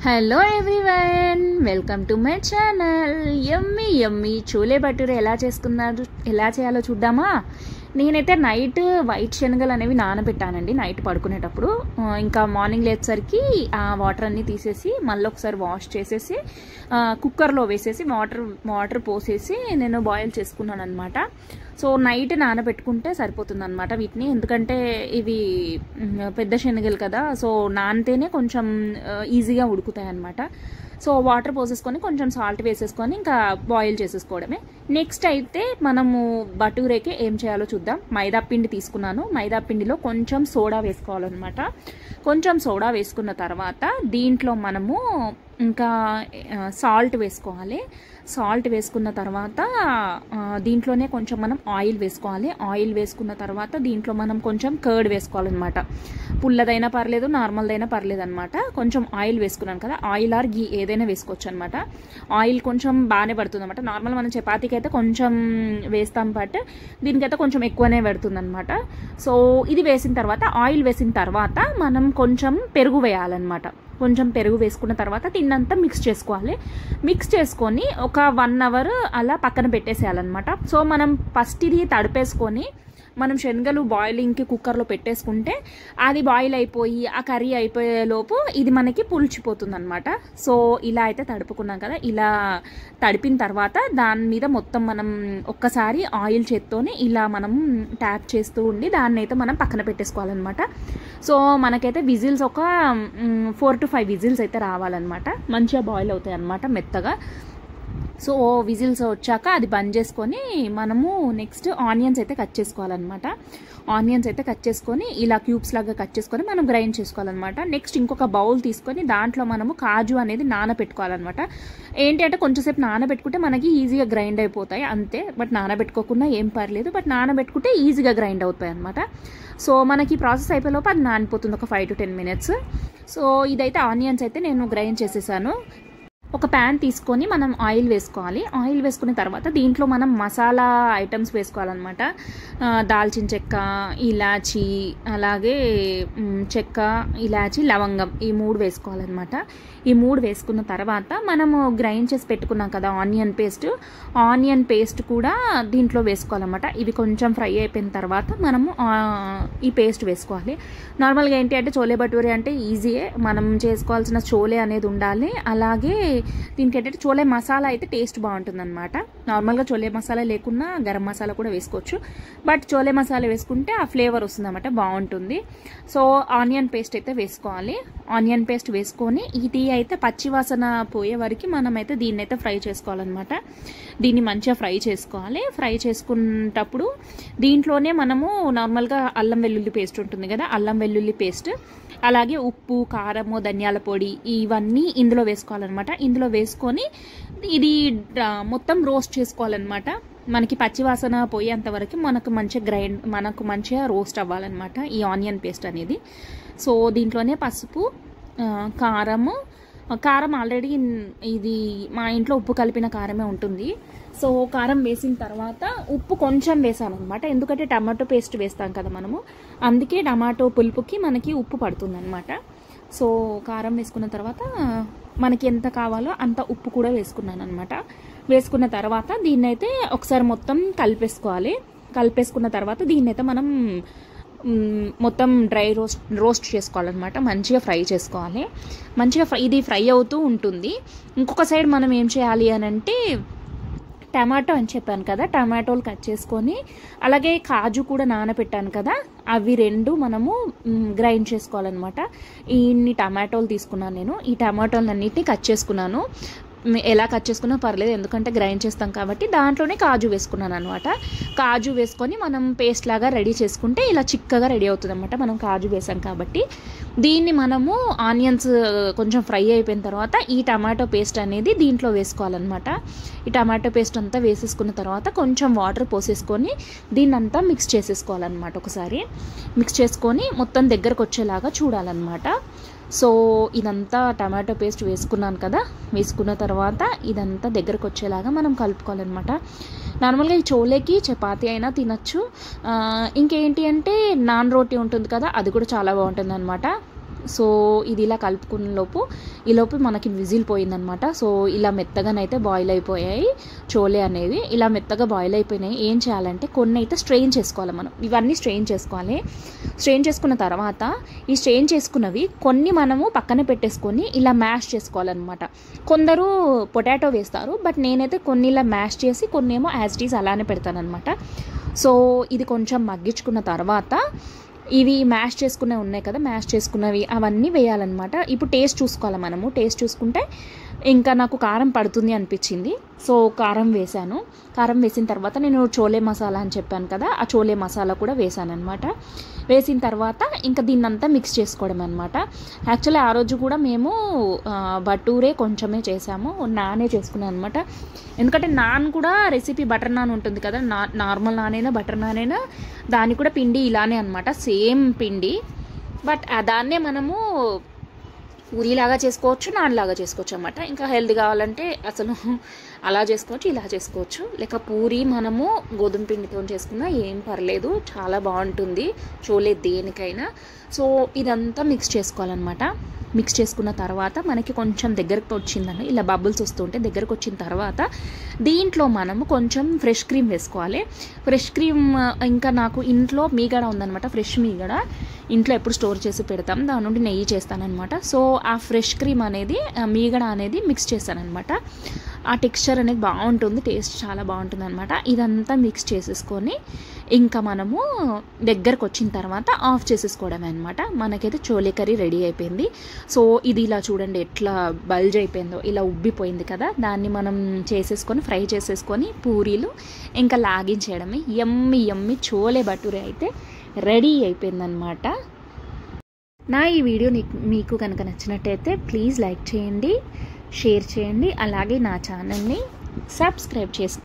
Hello everyone, welcome to my channel. Yummy yummy chole bhature ఎలా చేయాలో చూద్దామా. నేనైతే నైట్ వైట్ శనగలు అనేవి నానబెట్టానండి నైట్ పడుకునేటప్పుడు. ఇంకా మార్నింగ్ లేచేసరికి ఆ వాటర్ అన్నీ తీసేసి మళ్ళీ ఒకసారి వాష్ చేసేసి కుక్కర్లో వేసేసి వాటర్ పోసేసి నేను బాయిల్ చేసుకున్నాను అనమాట. సో నైట్ నానబెట్టుకుంటే సరిపోతుంది అనమాట వీటిని, ఎందుకంటే ఇవి పెద్ద శనగలు కదా, సో నానితేనే కొంచెం ఈజీగా ఉడుకుతాయి అనమాట. సో వాటర్ పోసేసుకొని కొంచెం సాల్ట్ వేసేసుకొని ఇంకా బాయిల్ చేసేసుకోవడమే. నెక్స్ట్ అయితే మనము భటూరేకి ఏం చేయాలో చూద్దాం. మైదా పిండి తీసుకున్నాను. మైదా పిండిలో కొంచెం సోడా వేసుకోవాలన్నమాట. కొంచెం సోడా వేసుకున్న తర్వాత దీంట్లో మనము ఇంకా సాల్ట్ వేసుకోవాలి. సాల్ట్ వేసుకున్న తర్వాత దీంట్లోనే కొంచెం మనం ఆయిల్ వేసుకోవాలి. ఆయిల్ వేసుకున్న తర్వాత దీంట్లో మనం కొంచెం కర్డ్ వేసుకోవాలన్నమాట. పుల్లదైనా పర్లేదు, నార్మల్దైనా పర్లేదు అనమాట. కొంచెం ఆయిల్ వేసుకున్నాను కదా, ఆయిల్ ఆర్ గీ ఏదైనా వేసుకోవచ్చు అనమాట. ఆయిల్ కొంచెం బాగానే పడుతుంది అనమాట. నార్మల్ మనం చపాతీకి అయితే కొంచెం వేస్తాం, బట్ దీనికైతే కొంచెం ఎక్కువనే పడుతుంది అనమాట. సో ఇది వేసిన తర్వాత, ఆయిల్ వేసిన తర్వాత మనం కొంచెం పెరుగు వేయాలన్నమాట. కొంచెం పెరుగు వేసుకున్న తర్వాత తిన్నంతా మిక్స్ చేసుకోవాలి. మిక్స్ చేసుకొని ఒక 1 అవర్ అలా పక్కన పెట్టేసేయాలన్నమాట. సో మనం ఫస్ట్ ఇది తడిపేసుకొని మనం శనగలు బాయిలింగ్కి కుక్కర్లో పెట్టేసుకుంటే అది బాయిల్ అయిపోయి ఆ కర్రీ అయిపోయే లోపు ఇది మనకి పులిచిపోతుంది అనమాట. సో ఇలా అయితే తడుపుకున్నాం కదా, ఇలా తడిపిన తర్వాత దాని మీద మొత్తం మనం ఒక్కసారి ఆయిల్ చేత్తోనే ఇలా మనం ట్యాప్ చేస్తూ ఉండి దాన్ని అయితే మనం పక్కన పెట్టేసుకోవాలన్నమాట. సో మనకైతే విజిల్స్ ఒక 4 to 5 విజిల్స్ అయితే రావాలన్నమాట. మంచిగా బాయిల్ అవుతాయి అన్నమాట మెత్తగా. సో విజిల్స్ వచ్చాక అది బంద్ చేసుకొని మనము నెక్స్ట్ ఆనియన్స్ అయితే కట్ చేసుకోవాలన్నమాట. ఆనియన్స్ అయితే కట్ చేసుకొని ఇలా క్యూబ్స్ లాగా కట్ చేసుకొని మనం గ్రైండ్ చేసుకోవాలన్నమాట. నెక్స్ట్ ఇంకొక బౌల్ తీసుకొని దాంట్లో మనము కాజు అనేది నానబెట్టుకోవాలన్నమాట. ఏంటి అంటే కొంచెంసేపు నానబెట్టుకుంటే మనకి ఈజీగా గ్రైండ్ అయిపోతాయి అంతే. బట్ నానబెట్టుకోకుండా ఏం పర్లేదు, బట్ నానబెట్టుకుంటే ఈజీగా గ్రైండ్ అవుతాయి అనమాట. సో మనకి ప్రాసెస్ అయిపోయేలోపు అది నానిపోతుంది ఒక 5 to 10 minutes. సో ఇదైతే ఆనియన్స్ అయితే నేను గ్రైండ్ చేసేసాను. ఒక ప్యాన్ తీసుకొని మనం ఆయిల్ వేసుకోవాలి. ఆయిల్ వేసుకున్న తర్వాత దీంట్లో మనం మసాలా ఐటమ్స్ వేసుకోవాలన్నమాట. దాల్చిన చెక్క, ఇలాచి, అలాగే చెక్క, ఇలాచి, లవంగం, ఈ 3 వేసుకోవాలన్నమాట. ఈ 3 వేసుకున్న తర్వాత మనము గ్రైండ్ చేసి పెట్టుకున్నాం కదా ఆనియన్ పేస్ట్ కూడా దీంట్లో వేసుకోవాలన్నమాట. ఇవి కొంచెం ఫ్రై అయిపోయిన తర్వాత మనము ఈ పేస్ట్ వేసుకోవాలి. నార్మల్గా ఏంటి అంటే చోలే భటూరే అంటే ఈజీయే, మనం చేసుకోవాల్సిన చోలే అనేది ఉండాలి. అలాగే దీనికి ఏంటంటే చోలే మసాలా అయితే టేస్ట్ బాగుంటుంది అనమాట. నార్మల్గా చోలే మసాలా లేకున్నా గరం మసాలా కూడా వేసుకోవచ్చు, బట్ చోలే మసాలా వేసుకుంటే ఆ ఫ్లేవర్ వస్తుంది అనమాట, బాగుంటుంది. సో ఆనియన్ పేస్ట్ అయితే వేసుకోవాలి. ఆనియన్ పేస్ట్ వేసుకొని ఇది అయితే పచ్చివాసన పోయే వరకు మనమైతే దీన్ని అయితే ఫ్రై చేసుకోవాలన్నమాట. దీన్ని మంచిగా ఫ్రై చేసుకోవాలి. ఫ్రై చేసుకున్నప్పుడు దీంట్లోనే మనము నార్మల్గా అల్లం వెల్లుల్లి పేస్ట్ ఉంటుంది కదా, అల్లం వెల్లుల్లి పేస్ట్, అలాగే ఉప్పు, కారము, ధనియాల పొడి ఇవన్నీ ఇందులో వేసుకోవాలన్నమాట. ఇందులో వేసుకొని ఇది మొత్తం రోస్ట్ చేసుకోవాలన్నమాట. మనకి పచ్చివాసన పోయేంత వరకు మనకు మంచిగా రోస్ట్ అవ్వాలన్నమాట ఈ ఆనియన్ పేస్ట్ అనేది. సో దీంట్లోనే పసుపు, కారం ఆల్రెడీ ఇది మా ఇంట్లో ఉప్పు కలిపిన కారమే ఉంటుంది. సో కారం వేసిన తర్వాత ఉప్పు కొంచెం వేసాను అనమాట, ఎందుకంటే టమాటో పేస్ట్ వేస్తాం కదా మనము, అందుకే టమాటో పులుపుకి మనకి ఉప్పు పడుతుంది అనమాట. సో కారం వేసుకున్న తర్వాత మనకి ఎంత కావాలో అంత ఉప్పు కూడా వేసుకున్నాను అనమాట. వేసుకున్న తర్వాత దీన్నైతే ఒకసారి మొత్తం కలిపేసుకోవాలి. కలిపేసుకున్న తర్వాత దీన్నైతే మనం మొత్తం డ్రై రోస్ట్ చేసుకోవాలన్నమాట. మంచిగా ఫ్రై చేసుకోవాలి. మంచిగా ఇది ఫ్రై అవుతూ ఉంటుంది. ఇంకొక సైడ్ మనం ఏం చేయాలి అని అంటే టమాటో అని చెప్పాను కదా, టమాటోలు కట్ చేసుకొని అలాగే కాజు కూడా నానబెట్టాను కదా, అవి 2 మనము గ్రైండ్ చేసుకోవాలన్నమాట. ఇన్ని టమాటోలు తీసుకున్నాను నేను. ఈ టమాటోలన్నిటిని కట్ చేసుకున్నాను. ఎలా కట్ చేసుకున్నా పర్లేదు, ఎందుకంటే గ్రైండ్ చేస్తాం కాబట్టి. దాంట్లోనే కాజు వేసుకున్నాను అనమాట. కాజు వేసుకొని మనం పేస్ట్ లాగా రెడీ చేసుకుంటే ఇలా చిక్కగా రెడీ అవుతుంది అనమాట, మనం కాజు వేసాం కాబట్టి. దీన్ని మనము ఆనియన్స్ కొంచెం ఫ్రై అయిపోయిన తర్వాత ఈ టమాటో పేస్ట్ అనేది దీంట్లో వేసుకోవాలన్నమాట. ఈ టమాటో పేస్ట్ అంతా వేసేసుకున్న తర్వాత కొంచెం వాటర్ పోసేసుకొని దీన్నంతా మిక్స్ చేసేసుకోవాలన్నమాట. ఒకసారి మిక్స్ చేసుకొని మొత్తం దగ్గరకు వచ్చేలాగా చూడాలన్నమాట. సో ఇదంతా టమాటో పేస్ట్ వేసుకున్నాను కదా, వేసుకున్న తర్వాత ఇదంతా దగ్గరకు వచ్చేలాగా మనం కలుపుకోవాలన్నమాట. నార్మల్గా ఈ చోలేకి చపాతీ అయినా తినచ్చు. ఇంకేంటి అంటే నాన్ రోటీ ఉంటుంది కదా, అది కూడా చాలా బాగుంటుంది అనమాట. సో ఇది ఇలా కలుపుకున్న ఈలోపు మనకి విజిల్ పోయిందనమాట. సో ఇలా మెత్తగానైతే బాయిల్ అయిపోయాయి చోలే అనేవి. ఇలా మెత్తగా బాయిల్ అయిపోయినాయి. ఏం చేయాలంటే కొన్ని అయితే స్ట్రెయిన్ చేసుకోవాలి. మనం ఇవన్నీ స్ట్రెయిన్ చేసుకోవాలి. స్ట్రెయిన్ చేసుకున్న తర్వాత ఈ స్ట్రెయిన్ చేసుకున్నవి కొన్ని మనము పక్కన పెట్టేసుకొని ఇలా మ్యాష్ చేసుకోవాలన్నమాట. కొందరు పొటాటో వేస్తారు, బట్ నేనైతే కొన్ని ఇలా మ్యాష్ చేసి కొన్ని ఏమో యాజ్ ఇట్ ఈజ్ అలానే పెడతానమాట. సో ఇది కొంచెం మగ్గించుకున్న తర్వాత ఇవి మ్యాష్ చేసుకున్నవి ఉన్నాయి కదా, మ్యాష్ చేసుకున్నవి అవన్నీ వేయాలన్నమాట. ఇప్పుడు టేస్ట్ చూసుకోవాలి మనము. టేస్ట్ చూసుకుంటే ఇంకా నాకు కారం పడుతుంది అనిపించింది. సో కారం వేసాను. కారం వేసిన తర్వాత నేను చోలే మసాలా అని చెప్పాను కదా, ఆ చోలే మసాలా కూడా వేసాను అనమాట. వేసిన తర్వాత ఇంకా దీన్నంతా మిక్స్ చేసుకోవడం అనమాట. యాక్చువల్లీ ఆ రోజు కూడా మేము బటూరే కొంచెమే చేసాము, నానే చేసుకున్నాను అనమాట. ఎందుకంటే నాన్ కూడా రెసిపీ బటర్ నాన్ ఉంటుంది కదా, నార్మల్ నాన్ అయినా బటర్ నాన్ అయినా దాని కూడా పిండి ఇలానే అనమాట, సేమ్ పిండి. బట్ దాన్నే మనము పూరీలాగా చేసుకోవచ్చు, నాన్ లాగా చేసుకోవచ్చు అన్నమాట. ఇంకా హెల్తీ కావాలంటే అసలు అలా చేసుకోవచ్చు, ఇలా చేసుకోవచ్చు. లేక పూరీ మనము గోధుమ పిండితో చేసుకున్నా ఏం పర్లేదు, చాలా బాగుంటుంది చోలే దేనికైనా. సో ఇదంతా మిక్స్ చేసుకోవాలన్నమాట. మిక్స్ చేసుకున్న తర్వాత మనకి కొంచెం దగ్గరకు వచ్చిందని ఇలా బబుల్స్ వస్తుంటే దగ్గరకు వచ్చిన తర్వాత దీంట్లో మనము కొంచెం ఫ్రెష్ క్రీమ్ వేసుకోవాలి. ఫ్రెష్ క్రీమ్ ఇంకా నాకు ఇంట్లో మీగడ ఉందన్నమాట, ఫ్రెష్ మీగడ ఇంట్లో ఎప్పుడు స్టోర్ చేసి పెడతాం, దాని నుండి నెయ్యి చేస్తానన్నమాట. సో ఆ ఫ్రెష్ క్రీమ్ అనేది మీగడ అనేది మిక్స్ చేస్తానన్నమాట. ఆ టెక్స్చర్ అనేది బాగుంటుంది, టేస్ట్ చాలా బాగుంటుంది అనమాట. ఇదంతా మిక్స్ చేసేసుకొని ఇంకా మనము దగ్గరకు వచ్చిన తర్వాత ఆఫ్ చేసేసుకోవడమే అనమాట. మనకైతే చోలే కర్రీ రెడీ అయిపోయింది. సో ఇది ఇలా చూడండి ఎట్లా బల్జ్ అయిపోయిందో, ఇలా ఉబ్బిపోయింది కదా, దాన్ని మనం చేసేసుకొని ఫ్రై చేసేసుకొని పూరీలు ఇంకా లాగించేయడమే. యమ్మీ యమ్మీ చోలే భటూరే అయితే రెడీ అయిపోయిందనమాట. నా ఈ వీడియో మీకు కనుక నచ్చినట్టయితే ప్లీజ్ లైక్ చేయండి, షేర్ చేయండి, అలాగే నా ఛానల్ని సబ్స్క్రైబ్ చేసుకోండి.